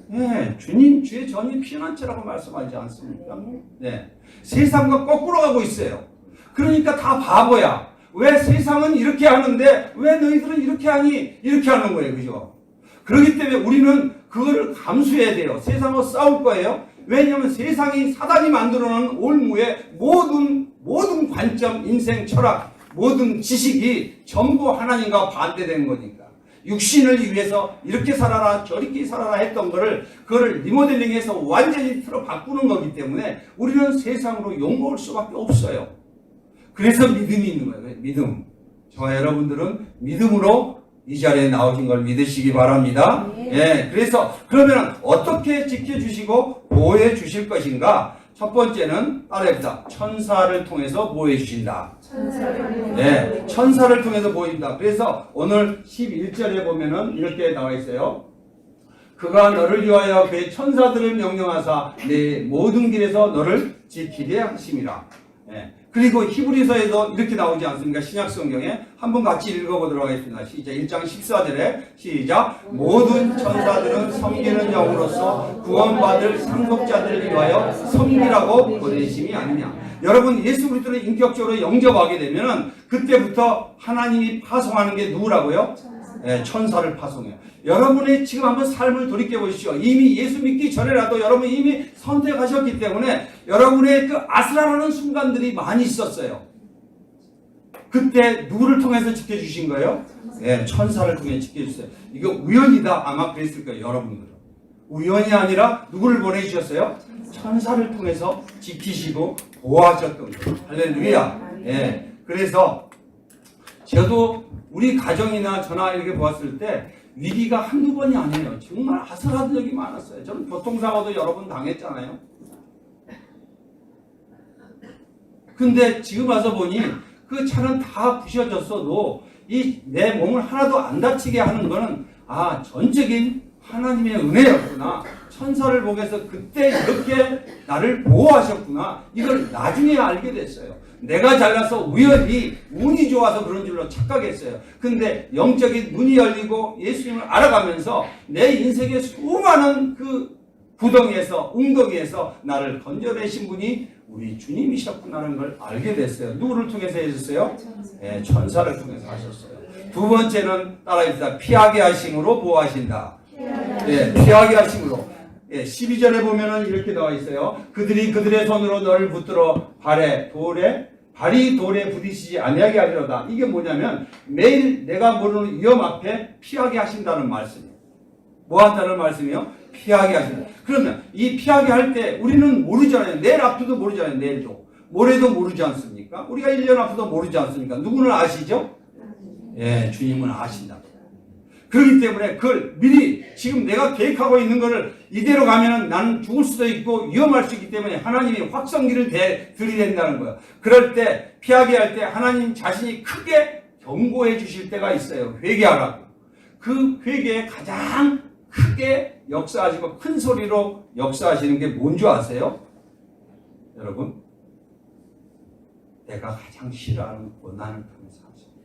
네, 주님, 주의 전이 피난처라고 말씀하지 않습니까? 네, 세상과 거꾸로 가고 있어요. 그러니까 다 바보야. 왜 세상은 이렇게 하는데 왜 너희들은 이렇게 하니? 이렇게 하는 거예요. 그죠? 그렇기 때문에 우리는 그거를 감수해야 돼요. 세상과 싸울 거예요. 왜냐하면 세상이 사단이 만들어놓은 올무의 모든 관점, 인생 철학, 모든 지식이 전부 하나님과 반대된 거니까. 육신을 위해서 이렇게 살아라 저렇게 살아라 했던 거를 그거를 리모델링해서 완전히 틀어 바꾸는 거기 때문에 우리는 세상으로 욕먹을 수밖에 없어요. 그래서 믿음이 있는 거예요. 믿음. 저와 여러분들은 믿음으로 이 자리에 나오신 걸 믿으시기 바랍니다. 예, 그래서 그러면 어떻게 지켜주시고 보호해 주실 것인가? 첫 번째는 따라해봅시다. 천사를 통해서 보호해 주신다. 네, 천사를 통해서 보호해준다. 그래서 오늘 11절에 보면은 이렇게 나와 있어요. 그가 너를 위하여 그의 천사들을 명령하사 내 모든 길에서 너를 지키게 하심이라. 네. 그리고 히브리서에도 이렇게 나오지 않습니까? 신약성경에 한번 같이 읽어보도록 하겠습니다. 시작. 1장 14절에 시작. 모든 천사들은 섬기는 영으로서 구원받을 상속자들을 위하여 섬기라고 보내심이 아니냐. 여러분 예수 그리스도를 인격적으로 영접하게 되면 그때부터 하나님이 파송하는 게 누구라고요? 네, 천사를 파송해요. 여러분의 지금 한번 삶을 돌이켜 보십시오. 이미 예수 믿기 전에라도 여러분이 이미 선택하셨기 때문에 여러분의 그 아슬아슬한 순간들이 많이 있었어요. 그때 누구를 통해서 지켜주신 거예요? 네, 천사를 통해 지켜주셨어요. 이거 우연이다 아마 그랬을 거예요. 여러분들은 우연이 아니라 누구를 보내주셨어요? 천사를 통해서 지키시고 보호하셨던 거예요. 할렐루야. 네, 그래서 저도 우리 가정이나 저나 이렇게 보았을 때 위기가 한두 번이 아니에요. 정말 아슬아슬한 적이 많았어요. 저는 교통사고도 여러 번 당했잖아요. 근데 지금 와서 보니 그 차는 다 부셔졌어도 이 내 몸을 하나도 안 다치게 하는 거는 전적인 하나님의 은혜였구나. 천사를 보고서 그때 이렇게 나를 보호하셨구나. 이걸 나중에 알게 됐어요. 내가 잘나서 우연히 운이 좋아서 그런 줄로 착각했어요. 근데 영적인 눈이 열리고 예수님을 알아가면서 내 인생의 수많은 그 구덩이에서 웅덩이에서 나를 건져내신 분이 우리 주님이셨구나라는 걸 알게 됐어요. 누구를 통해서 해줬어요? 네, 천사를 통해서 하셨어요. 두 번째는 따라합시다. 피하게 하심으로 보호하신다. 예, 피하게 하심으로. 예, 12절에 보면은 이렇게 나와 있어요. 그들이 그들의 손으로 너를 붙들어 발이 돌에 부딪히지 아니하게 하리로다. 이게 뭐냐면 매일 내가 모르는 위험 앞에 피하게 하신다는 말씀이에요. 뭐 한다는 말씀이요? 피하게 하신다. 그러면 이 피하게 할 때 우리는 모르잖아요. 내일 앞도 모르잖아요. 내일도. 모레도 모르지 않습니까? 우리가 1년 앞도 모르지 않습니까? 누구는 아시죠? 예, 주님은 아신다. 그렇기 때문에 그걸 미리 지금 내가 계획하고 있는 거를 이대로 가면은 나는 죽을 수도 있고 위험할 수 있기 때문에 하나님이 확성기를 들이댄다는 거예요. 그럴 때 피하게 할 때 하나님 자신이 크게 경고해 주실 때가 있어요. 회개하라고. 그 회개에 가장 크게 역사하시고 큰 소리로 역사하시는 게 뭔지 아세요? 여러분, 내가 가장 싫어하는 고난을 통해서 하십니다.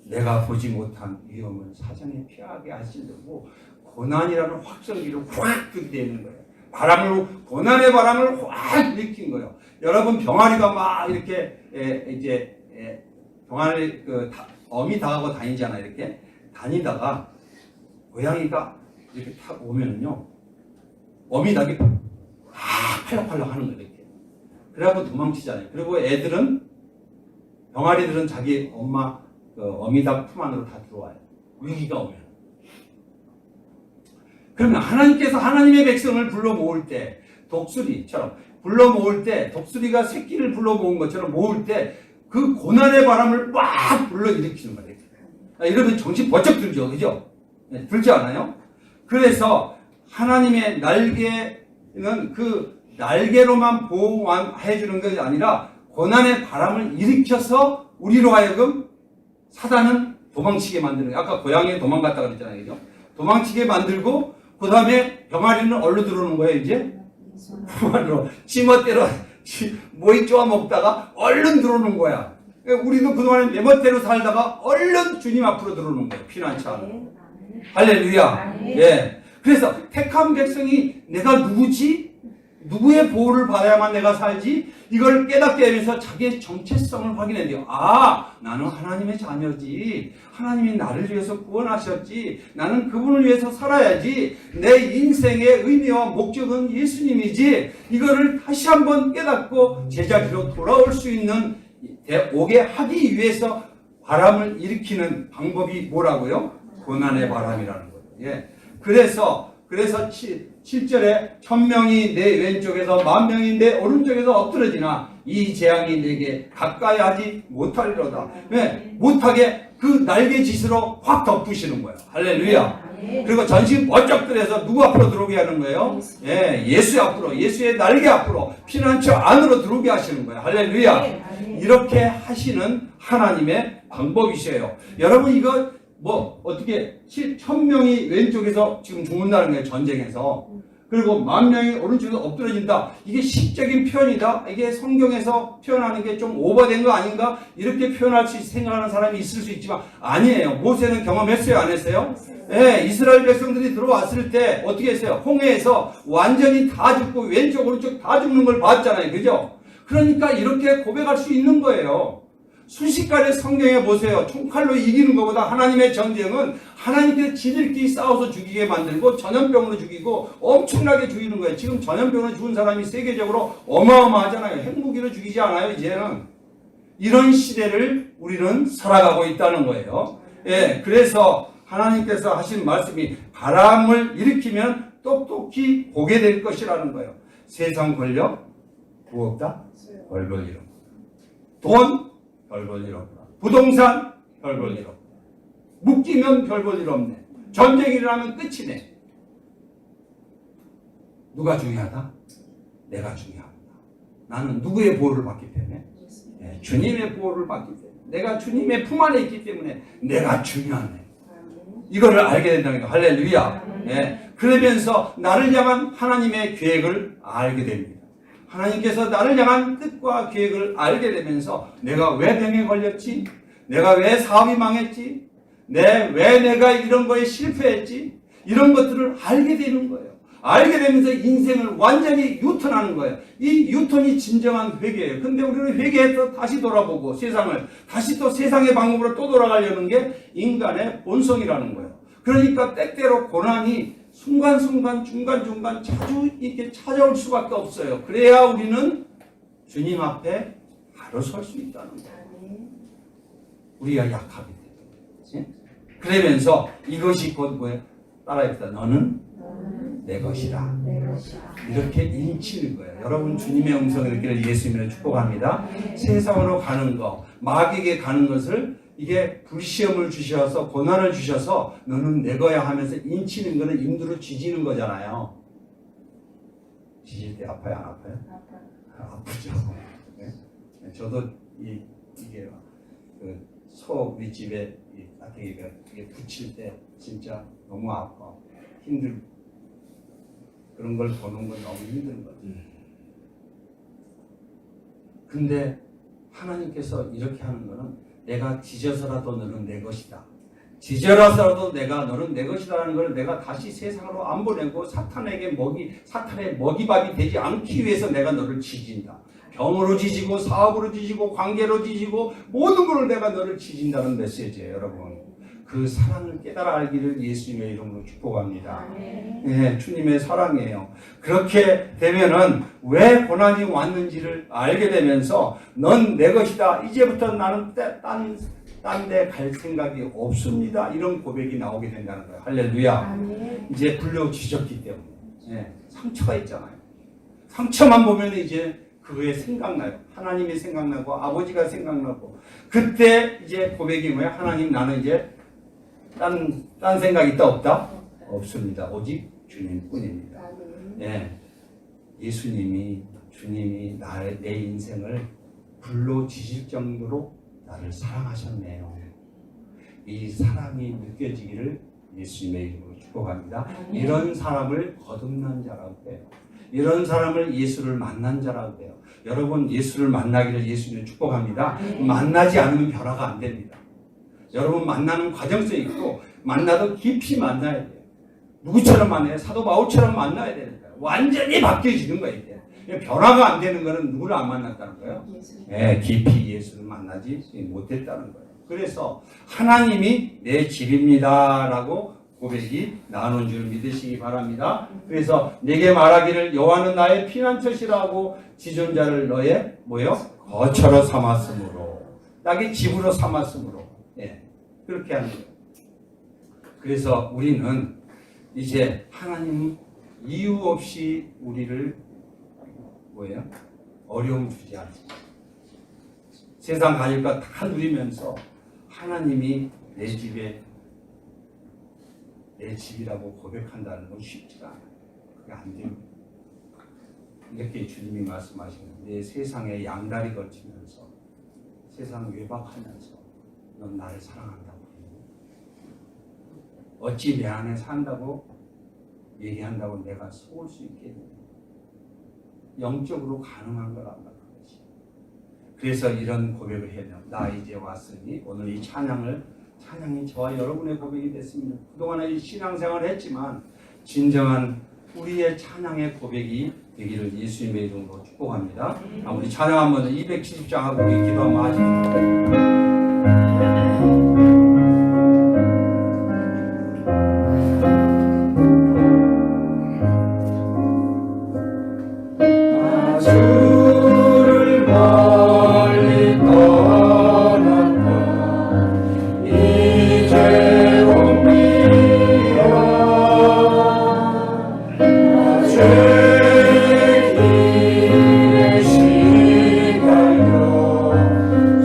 내가 보지 못한 위험을 사전에 피하게 하시려고 고난이라는 확성기를 확 들이대는 거예요. 바람으로 고난의 바람을 확 일으킨 거예요. 여러분 병아리가 막 이렇게 병아리 어미 닭하고 다니잖아요. 이렇게 다니다가 고양이가 이렇게 탁 오면은요, 어미 닭이 팔락팔락 하는 거예요. 이렇게. 그래갖고 도망치잖아요. 그리고 병아리들은 자기 엄마 어미닭 품 안으로 다 들어와요. 위기가 오면. 그러면 하나님께서 하나님의 백성을 불러 모을 때 독수리처럼 불러 모을 때 독수리가 새끼를 불러 모은 것처럼 모을 때 그 고난의 바람을 막 불러 일으키는 거예요. 이러면 정신 번쩍 들죠. 그죠? 네, 들지 않아요? 그래서 하나님의 날개는 그 날개로만 보호해 주는 것이 아니라 고난의 바람을 일으켜서 우리로 하여금 사단은 도망치게 만드는 거예요. 아까 고양이 도망갔다 그랬잖아요. 그죠? 도망치게 만들고 그 다음에 병아리는 얼로 들어오는 거예요. 이제 품안으로 지멋대로 모이 쪼아 먹다가 얼른 들어오는 거야. 우리도 그동안에 내 멋대로 살다가 얼른 주님 앞으로 들어오는 거예요. 피난처 안으로. 할렐루야. 예. 그래서 택한 백성이 내가 누구지? 누구의 보호를 받아야만 내가 살지? 이걸 깨닫게 하면서 자기의 정체성을 확인해야 돼요. 나는 하나님의 자녀지. 하나님이 나를 위해서 구원하셨지. 나는 그분을 위해서 살아야지. 내 인생의 의미와 목적은 예수님이지. 이거를 다시 한번 깨닫고 제자리로 돌아올 수 있는 오게 하기 위해서 바람을 일으키는 방법이 뭐라고요? 고난의 바람이라는 거예요. 예. 그래서 7절에 1000명이 내 왼쪽에서 10,000명이 내 오른쪽에서 엎드러지나 이 재앙이 내게 가까이 하지 못하리로다. 왜? 못하게 그 날개짓으로 확 덮으시는 거예요. 할렐루야. 그리고 전신 번쩍 들여서 누구 앞으로 들어오게 하는 거예요? 예, 예수 앞으로, 예수의 날개 앞으로, 피난처 안으로 들어오게 하시는 거예요. 할렐루야. 이렇게 하시는 하나님의 방법이셔요. 여러분 이거 어떻게 1000명이 왼쪽에서 지금 죽는다는 거예요. 전쟁에서. 그리고 10,000명이 오른쪽에서 엎드러진다. 이게 시적인 표현이다. 이게 성경에서 표현하는 게 좀 오버된 거 아닌가? 이렇게 표현할 수 생각하는 사람이 있을 수 있지만 아니에요. 모세는 경험했어요? 안 했어요? 네, 이스라엘 백성들이 들어왔을 때 어떻게 했어요? 홍해에서 완전히 다 죽고 왼쪽 오른쪽 다 죽는 걸 봤잖아요. 그죠? 그러니까 이렇게 고백할 수 있는 거예요. 순식간에 성경에 보세요. 총칼로 이기는 것보다 하나님의 전쟁은 하나님께서 지들끼리 싸워서 죽이게 만들고 전염병으로 죽이고 엄청나게 죽이는 거예요. 지금 전염병으로 죽은 사람이 세계적으로 어마어마하잖아요. 핵무기로 죽이지 않아요. 이제는. 이런 시대를 우리는 살아가고 있다는 거예요. 예, 그래서 하나님께서 하신 말씀이 바람을 일으키면 똑똑히 보게 될 것이라는 거예요. 세상 권력 부업다 벌벌 이런 돈 벌벌 이런 부동산 별 볼 일 없네. 묶이면 별 볼 일 없네. 전쟁이 일어나면 끝이네. 누가 중요하다? 내가 중요하다. 나는 누구의 보호를 받기 때문에? 네, 주님의 보호를 받기 때문에. 내가 주님의 품 안에 있기 때문에 내가 중요하네. 이거를 알게 된다는 거. 할렐루야. 네. 그러면서 나를 향한 하나님의 계획을 알게 됩니다. 하나님께서 나를 향한 뜻과 계획을 알게 되면서 내가 왜 병에 걸렸지? 내가 왜 사업이 망했지? 왜 내가 이런 거에 실패했지? 이런 것들을 알게 되는 거예요. 알게 되면서 인생을 완전히 유턴하는 거예요. 이 유턴이 진정한 회개예요. 근데 우리는 회개해서 다시 돌아보고 세상을 다시 또 세상의 방법으로 또 돌아가려는 게 인간의 본성이라는 거예요. 그러니까 때때로 고난이 순간순간 중간중간 자주 이렇게 찾아올 수밖에 없어요. 그래야 우리는 주님 앞에 바로 설 수 있다는 거예요. 우리가 약하기 때문에. 그러면서 이것이 곧 뭐예요? 따라합시다. 너는 내 것이다. 이렇게 인치는 거예요. 여러분 주님의 음성을 듣기를 예수님을 축복합니다. 세상으로 가는 거, 마귀에게 가는 것을 이게 불시험을 주셔서 고난을 주셔서 너는 내 거야 하면서 인치는 거는 인두로 지지는 거잖아요. 지질 때 아파요? 안 아파요? 아프죠. 네? 저도 이게 우리 집에 아태기가 붙일 때 진짜 너무 아파. 힘들고 그런 걸 보는 건 너무 힘든 거죠. 근데 하나님께서 이렇게 하는 거는 내가 지져서라도 너는 내 것이다. 지져라서라도 너는 내 것이라는 걸 내가 다시 세상으로 안 보내고 사탄의 먹이밥이 되지 않기 위해서 내가 너를 지진다. 병으로 지지고 사업으로 지지고 관계로 지지고 모든 걸로 내가 너를 지진다는 메시지예요, 여러분. 그 사랑을 깨달아 알기를 예수님의 이름으로 축복합니다. 네, 주님의 사랑이에요. 그렇게 되면은 왜 고난이 왔는지를 알게 되면서 넌 내 것이다. 이제부터 나는 딴 데 갈 생각이 없습니다. 이런 고백이 나오게 된다는 거예요. 할렐루야. 이제 불려주셨기 때문에. 네, 상처가 있잖아요. 상처만 보면 이제 그거에 생각나요. 하나님이 생각나고 아버지가 생각나고 그때 이제 고백이 뭐야? 하나님 나는 이제 딴 생각 있다 없다? 없습니다. 오직 주님뿐입니다. 네. 주님이 내 인생을 불로 지실 정도로 나를 사랑하셨네요. 이 사랑이 느껴지기를 예수님의 이름으로 축복합니다. 이런 사람을 거듭난 자라고 해요. 이런 사람을 예수를 만난 자라고 해요. 여러분 예수를 만나기를 예수님을 축복합니다. 만나지 않으면 변화가 안 됩니다. 여러분 만나는 과정성이 있고 만나도 깊이 만나야 돼요. 누구처럼 만나요? 사도 바울처럼 만나야 되는 거예요. 완전히 바뀌어지는 거예요. 이제. 변화가 안 되는 거는 누구를 안 만났다는 거예요? 네, 깊이 예수를 만나지 못했다는 거예요. 그래서 하나님이 내 집입니다 라고 고백이 나눈 줄 믿으시기 바랍니다. 그래서 내게 말하기를 여호와는 나의 피난처시라고 지존자를 너의 거처로 삼았으므로 나의 집으로 삼았으므로 그렇게 하는 거예요. 그래서 우리는 이제 하나님 이유 없이 우리를 어려움 주지 않습니다. 세상 가질 것 다 누리면서 하나님이 내 집이라고 고백한다는 건 쉽지가 않아요. 그게 안 됩니다. 이렇게 주님이 말씀하시는 내 세상에 양다리 걸치면서 세상 외박하면서 넌 나를 사랑한다고 어찌 내 안에 산다고 얘기한다고 내가 속을 수 있겠느냐. 영적으로 가능한 거란 말이지. 그래서 이런 고백을 해야 돼요. 나 이제 왔으니 오늘 이 찬양이 저와 여러분의 고백이 됐습니다. 그동안에 신앙생활을 했지만 진정한 우리의 찬양의 고백이 되기를 예수님의 이름으로 축복합니다. 우리 찬양 한번 270장 하고 우리 기도 한번 하십니다.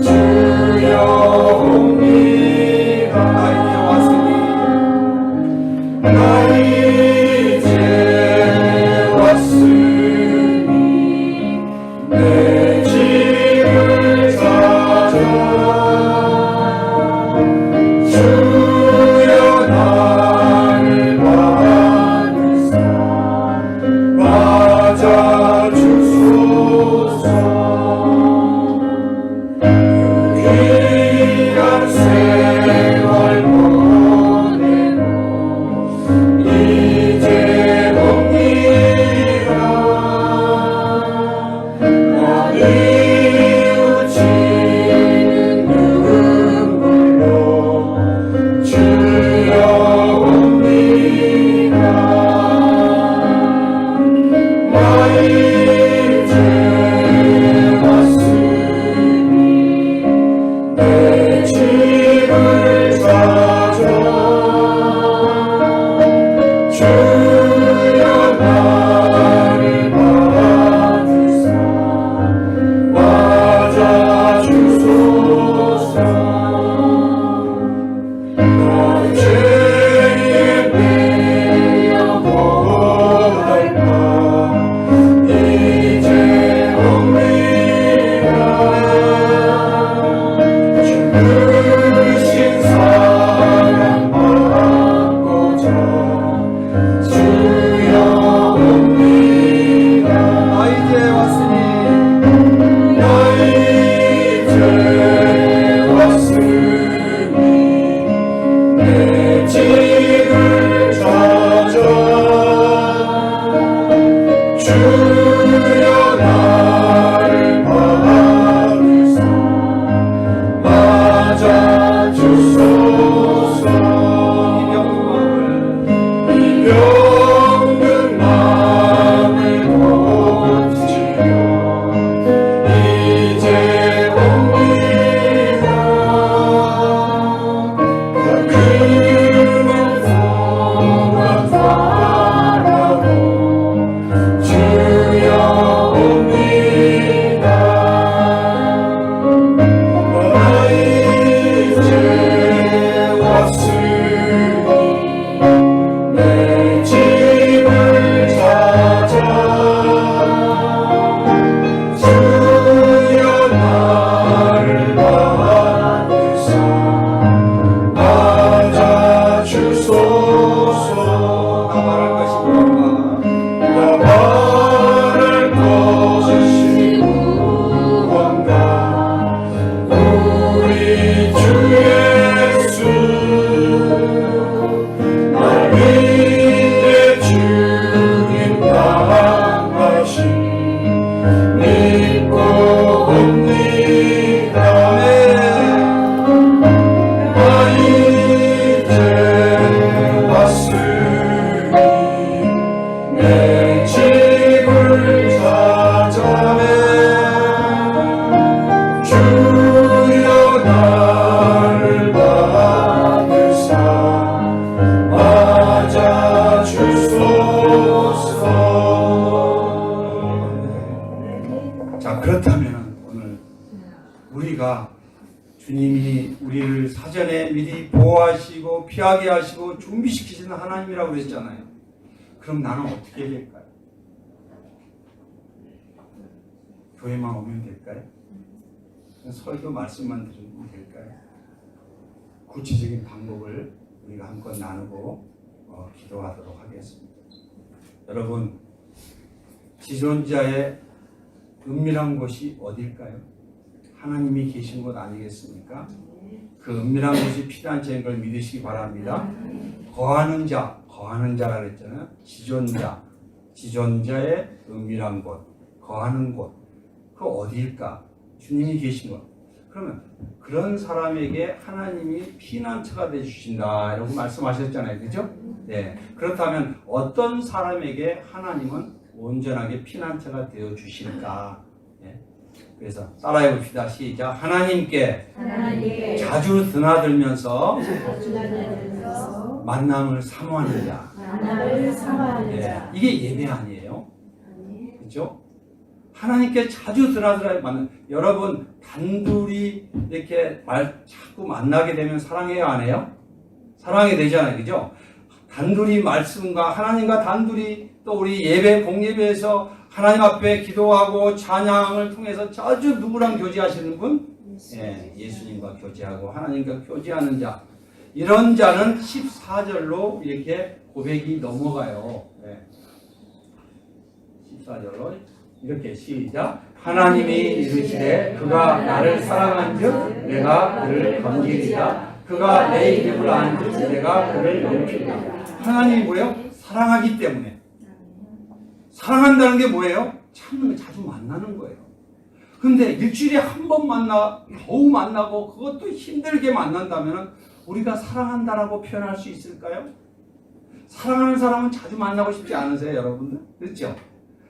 주여 전에 미리 보호하시고 피하게 하시고 준비시키시는 하나님이라고 그랬잖아요. 그럼 나는 어떻게 해야 될까요? 교회만 오면 될까요? 설교 말씀만 들으면 될까요? 구체적인 방법을 우리가 한번 나누고 기도하도록 하겠습니다. 여러분, 지존자의 은밀한 곳이 어딜까요? 하나님이 계신 곳 아니겠습니까? 그 은밀한 곳이 피난처인 걸 믿으시기 바랍니다. 거하는 자라 그랬잖아요. 지존자의 은밀한 곳, 거하는 곳, 그 어디일까? 주님이 계신 곳. 그러면 그런 사람에게 하나님이 피난처가 되주신다 이라고 말씀하셨잖아요. 그죠? 네. 그렇다면 어떤 사람에게 하나님은 온전하게 피난처가 되어 주실까? 네. 그래서 따라해 봅시다. 시작. 하나님께 자주 드나들면서 만남을 사모하는 자. 네. 이게 예배 아니에요? 그렇죠? 하나님께 자주 드나들어야 만나. 여러분 단둘이 이렇게 자꾸 만나게 되면 사랑해요, 안 해요? 사랑하게 되잖아요, 그죠? 단둘이 말씀과 하나님과 단둘이 또 우리 예배 공예배에서 하나님 앞에 기도하고 찬양을 통해서 자주 누구랑 교제하시는 분? 예, 예수님과 교제하고 하나님과 교제하는 자. 이런 자는 14절로 이렇게 고백이 넘어가요. 예. 14절로 이렇게 시작. 하나님이 이르시되 그가 나를 사랑한즉 내가 그를 건지리라. 그가 내 이름을 안즉 내가 그를 높이리라. 하나님이 뭐예요? 사랑하기 때문에. 사랑한다는 게 뭐예요? 참 자주 만나는 거예요. 근데 일주일에 한 번 겨우 만나고 그것도 힘들게 만난다면 우리가 사랑한다라고 표현할 수 있을까요? 사랑하는 사람은 자주 만나고 싶지 않으세요, 여러분들? 그렇죠?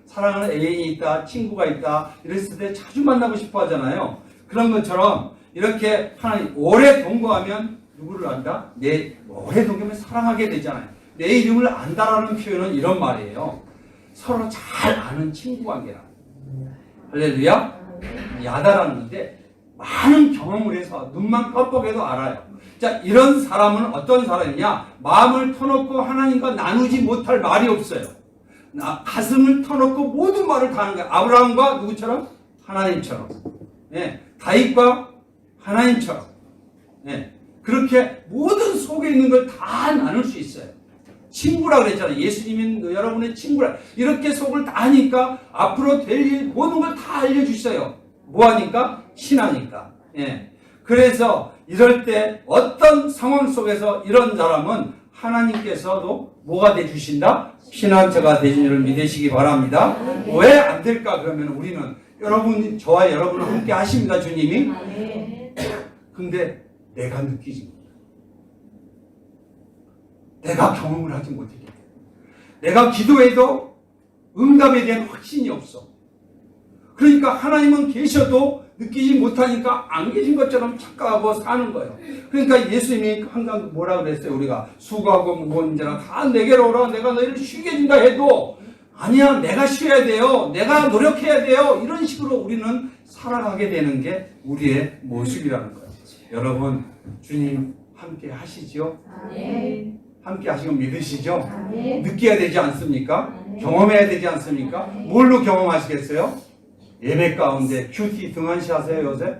사랑하는 애인이 있다, 친구가 있다, 이랬을 때 자주 만나고 싶어 하잖아요. 그런 것처럼 이렇게 하나님 오래 동거하면 누구를 안다? 오래 동거하면 사랑하게 되잖아요. 내 이름을 안다라는 표현은 이런 말이에요. 서로 잘 아는 친구 관계라. 할렐루야? 야다라는 건데 많은 경험을 해서 눈만 깜빡해도 알아요. 자, 이런 사람은 어떤 사람이냐? 마음을 터놓고 하나님과 나누지 못할 말이 없어요. 가슴을 터놓고 모든 말을 다 하는 거예요. 아브라함과 누구처럼? 하나님처럼. 예, 다윗과 하나님처럼. 예, 그렇게 모든 속에 있는 걸 다 나눌 수 있어요. 친구라 그랬잖아요. 예수님은 여러분의 친구라. 이렇게 속을 다 하니까 앞으로 될 일 모든 걸 다 알려주셔요. 뭐하니까? 친하니까. 예. 그래서 이럴 때 어떤 상황 속에서 이런 사람은 하나님께서도 뭐가 돼주신다? 피난처가 되신 줄을 믿으시기 바랍니다. 왜 안 될까? 그러면 우리는 저와 여러분은 함께 하십니다. 주님이. 근데 내가 느끼지 못해. 내가 경험을 하지 못하게 돼. 내가 기도해도 응답에 대한 확신이 없어. 그러니까 하나님은 계셔도 느끼지 못하니까 안 계신 것처럼 착각하고 사는 거예요. 그러니까 예수님이 항상 뭐라 그랬어요? 우리가 수고하고 무거운 자라 다 내게로 오라. 내가 너희를 쉬게 해준다 해도 아니야, 내가 쉬어야 돼요. 내가 노력해야 돼요. 이런 식으로 우리는 살아가게 되는 게 우리의 모습이라는 거예요. 여러분, 주님 함께 하시죠? 네. 함께 하시고 믿으시죠? 네. 느껴야 되지 않습니까? 네. 경험해야 되지 않습니까? 뭘로 경험하시겠어요? 예배 가운데 큐티 등한시 하세요, 요새?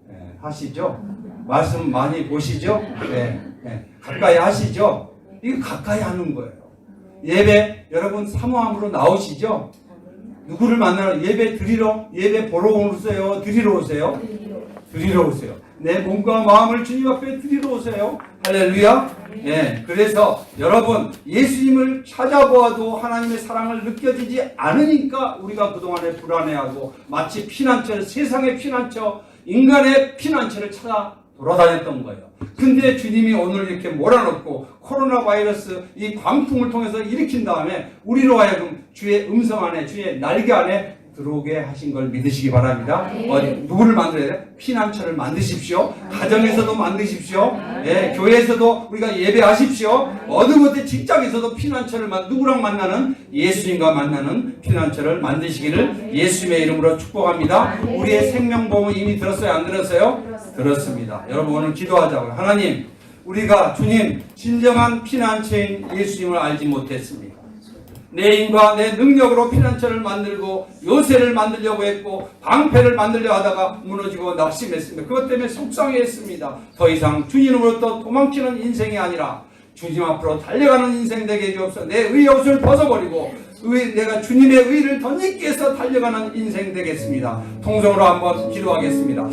네, 하시죠? 말씀 많이 보시죠? 네, 네. 가까이 하시죠? 이거 가까이 하는 거예요. 예배 여러분 사모함으로 나오시죠? 누구를 만나러 예배 드리러, 예배 보러 오세요? 드리러 오세요? 드리러 오세요. 내 몸과 마음을 주님 앞에 드리러 오세요. 할렐루야. 예, 그래서 여러분 예수님을 찾아보아도 하나님의 사랑을 느껴지지 않으니까 우리가 그동안에 불안해하고 마치 피난처, 세상의 피난처, 인간의 피난처를 찾아 돌아다녔던 거예요. 근데 주님이 오늘 이렇게 몰아넣고 코로나 바이러스 이 광풍을 통해서 일으킨 다음에 우리로 하여금 주의 음성 안에, 주의 날개 안에 들어오게 하신 걸 믿으시기 바랍니다. 누구를 만들어야 돼요? 피난처를 만드십시오. 가정에서도 만드십시오. 예, 교회에서도 우리가 예배하십시오. 어느 곳에 직장에서도 피난처를 누구랑 만나는? 예수님과 만나는 피난처를 만드시기를 예수님의 이름으로 축복합니다. 우리의 생명보험은 이미 들었어요? 안 들었어요? 들었습니다. 여러분 오늘 기도하자고요. 하나님, 우리가 주님 진정한 피난처인 예수님을 알지 못했습니다. 내 힘과 내 능력으로 피난처를 만들고 요새를 만들려고 했고 방패를 만들려 하다가 무너지고 낙심했습니다. 그것 때문에 속상해했습니다. 더 이상 주님으로부터 도망치는 인생이 아니라 주님 앞으로 달려가는 인생 되게 해주옵소서. 내 의의 옷을 벗어버리고 내가 주님의 의를 덧입기 위해서 달려가는 인생 되겠습니다. 통성으로 한번 기도하겠습니다.